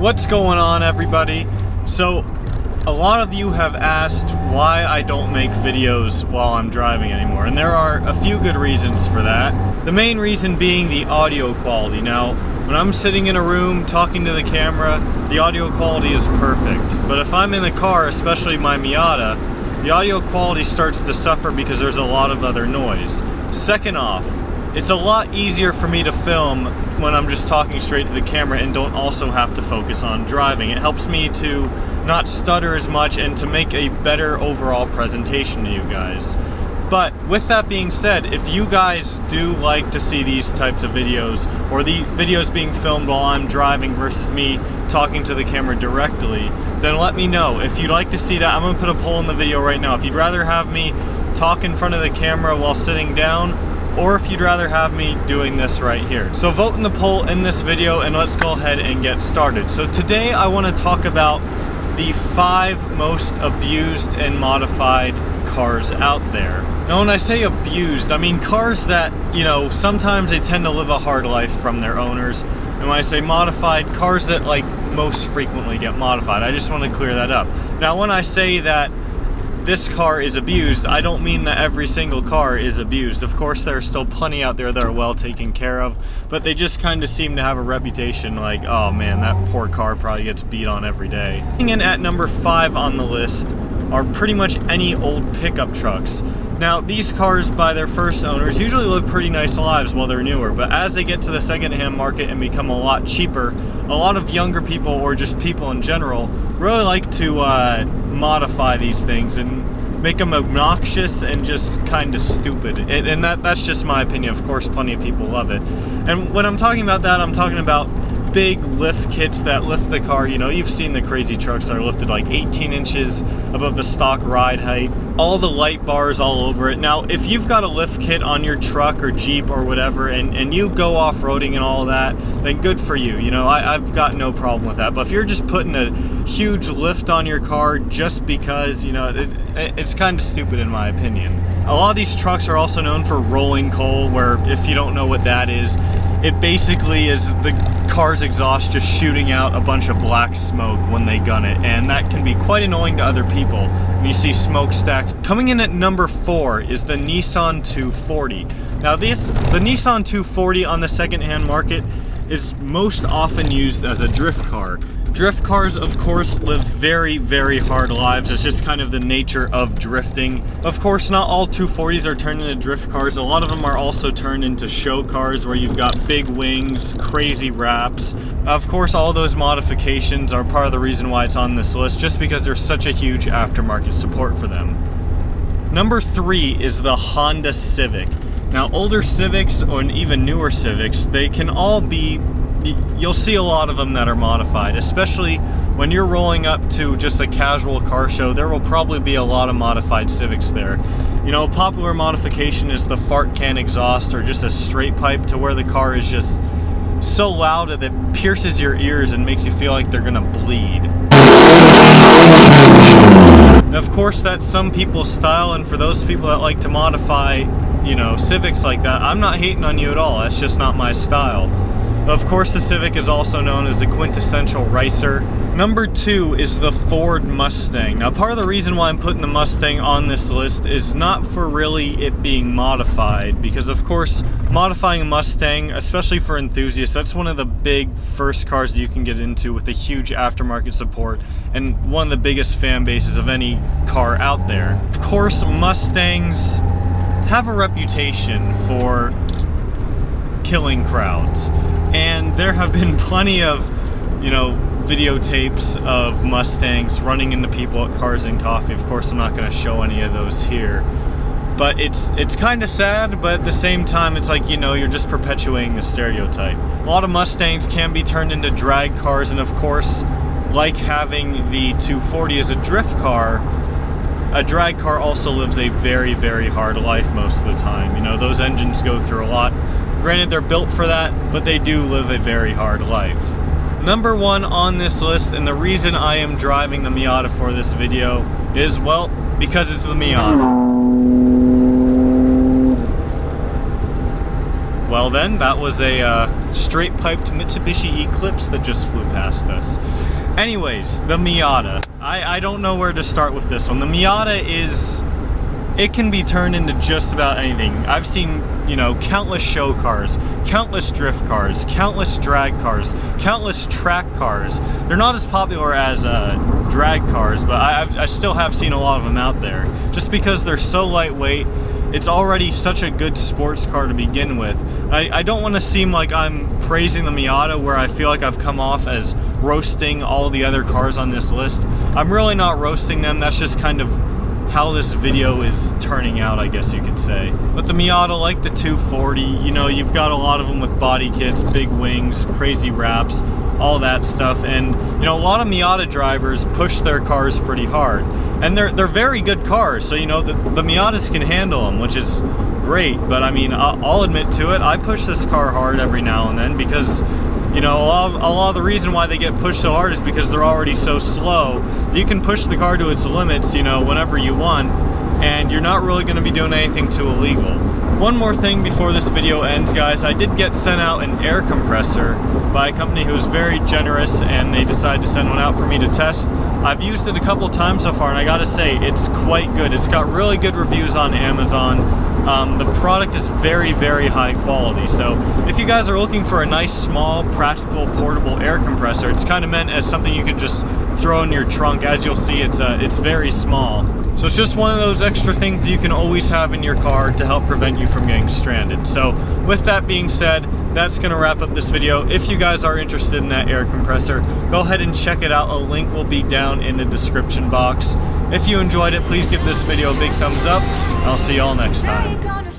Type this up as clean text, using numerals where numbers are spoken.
What's going on, everybody? So, a lot of you have asked why I don't make videos while I'm driving anymore, and there are a few good reasons for that. The main reason being the audio quality. Now, when I'm sitting in a room talking to the camera, the audio quality is perfect. But if I'm in the car, especially my Miata, the audio quality starts to suffer because there's a lot of other noise. Second off, it's a lot easier for me to film when I'm just talking straight to the camera and don't also have to focus on driving. It helps me to not stutter as much and to make a better overall presentation to you guys. But with that being said, if you guys do like to see these types of videos, or the videos being filmed while I'm driving versus me talking to the camera directly, then let me know. If you'd like to see that, I'm going to put a poll in the video right now. If you'd rather have me talk in front of the camera while sitting down, or if you'd rather have me doing this right here. So vote in the poll in this video and let's go ahead and get started. So today I want to talk about the 5 most abused and modified cars out there. Now when I say abused, I mean cars that, you know, sometimes they tend to live a hard life from their owners. And when I say modified, cars that like most frequently get modified. I just want to clear that up. Now when I say that this car is abused, I don't mean that every single car is abused. Of course, there are still plenty out there that are well taken care of, but they just kind of seem to have a reputation like, oh man, that poor car probably gets beat on every day. Coming in at number 5 on the list are pretty much any old pickup trucks. Now, these cars by their first owners usually live pretty nice lives while they're newer, but as they get to the secondhand market and become a lot cheaper, a lot of younger people, or just people in general, really like to modify these things and make them obnoxious and just kind of stupid. And that's just my opinion. Of course, plenty of people love it. And when I'm talking about that, I'm talking about big lift kits that lift the car. You know, you've seen the crazy trucks that are lifted like 18 inches above the stock ride height. All the light bars all over it. Now, if you've got a lift kit on your truck or Jeep or whatever, and you go off-roading and all that, then good for you. You know, I've got no problem with that. But if you're just putting a huge lift on your car just because, you know, it's kind of stupid in my opinion. A lot of these trucks are also known for rolling coal, where if you don't know what that is, it basically is the car's exhaust just shooting out a bunch of black smoke when they gun it, and that can be quite annoying to other people when you see smokestacks. Coming in at number 4 is the Nissan 240. Now the Nissan 240 on the secondhand market is most often used as a drift car. Drift cars, of course, live very, very hard lives. It's just kind of the nature of drifting. Of course, not all 240s are turned into drift cars. A lot of them are also turned into show cars where you've got big wings, crazy wraps. Of course, all those modifications are part of the reason why it's on this list, just because there's such a huge aftermarket support for them. Number 3 is the Honda Civic. Now, older Civics, or even newer Civics, they can all be, you'll see a lot of them that are modified, especially when you're rolling up to just a casual car show. There will probably be a lot of modified Civics there. You know, a popular modification is the fart can exhaust, or just a straight pipe to where the car is just so loud that it pierces your ears and makes you feel like they're gonna bleed. And of course, that's some people's style, and for those people that like to modify, you know, Civics like that, I'm not hating on you at all. That's just not my style. Of course, the Civic is also known as the quintessential racer. Number 2 is the Ford Mustang. Now, part of the reason why I'm putting the Mustang on this list is not for really it being modified, because of course, modifying a Mustang, especially for enthusiasts, that's one of the big first cars that you can get into with a huge aftermarket support and one of the biggest fan bases of any car out there. Of course, Mustangs have a reputation for killing crowds, and there have been plenty of, you know, videotapes of Mustangs running into people at Cars and Coffee. Of course, I'm not going to show any of those here, but it's kind of sad, but at the same time, it's like, you know, you're just perpetuating the stereotype. A lot of Mustangs can be turned into drag cars, and of course, like having the 240 as a drift car, a drag car also lives a very, very hard life most of the time. You know, those engines go through a lot. Granted, they're built for that, but they do live a very hard life. Number 1 on this list, and the reason I am driving the Miata for this video is, well, because it's the Miata. Well, Well then, that was a straight-piped Mitsubishi Eclipse that just flew past us. Anyways, the Miata. I don't know where to start with this one. The Miata is... it can be turned into just about anything. I've seen, you know, countless show cars, countless drift cars, countless drag cars, countless track cars. They're not as popular as drag cars, but I still have seen a lot of them out there. Just because they're so lightweight, it's already such a good sports car to begin with. I don't want to seem like I'm praising the Miata where I feel like I've come off as roasting all the other cars on this list. I'm really not roasting them, that's just kind of how this video is turning out, I guess you could say. But the Miata, like the 240, you know, you've got a lot of them with body kits, big wings, crazy wraps, all that stuff. And, you know, a lot of Miata drivers push their cars pretty hard. And they're very good cars, so, you know, the Miatas can handle them, which is great. But, I mean, I'll admit to it, I push this car hard every now and then because, you know, a lot of the reason why they get pushed so hard is because they're already so slow. You can push the car to its limits, you know, whenever you want, and you're not really going to be doing anything too illegal. One more thing before this video ends, guys. I did get sent out an air compressor by a company who was very generous, and they decided to send one out for me to test. I've used it a couple times so far, and I gotta say, it's quite good. It's got really good reviews on Amazon. The product is very, very high quality. So if you guys are looking for a nice, small, practical, portable air compressor, it's kind of meant as something you can just throw in your trunk. As you'll see, it's very small. So it's just one of those extra things you can always have in your car to help prevent you from getting stranded. So with that being said, that's going to wrap up this video. If you guys are interested in that air compressor, go ahead and check it out. A link will be down in the description box. If you enjoyed it, please give this video a big thumbs up. I'll see y'all next time.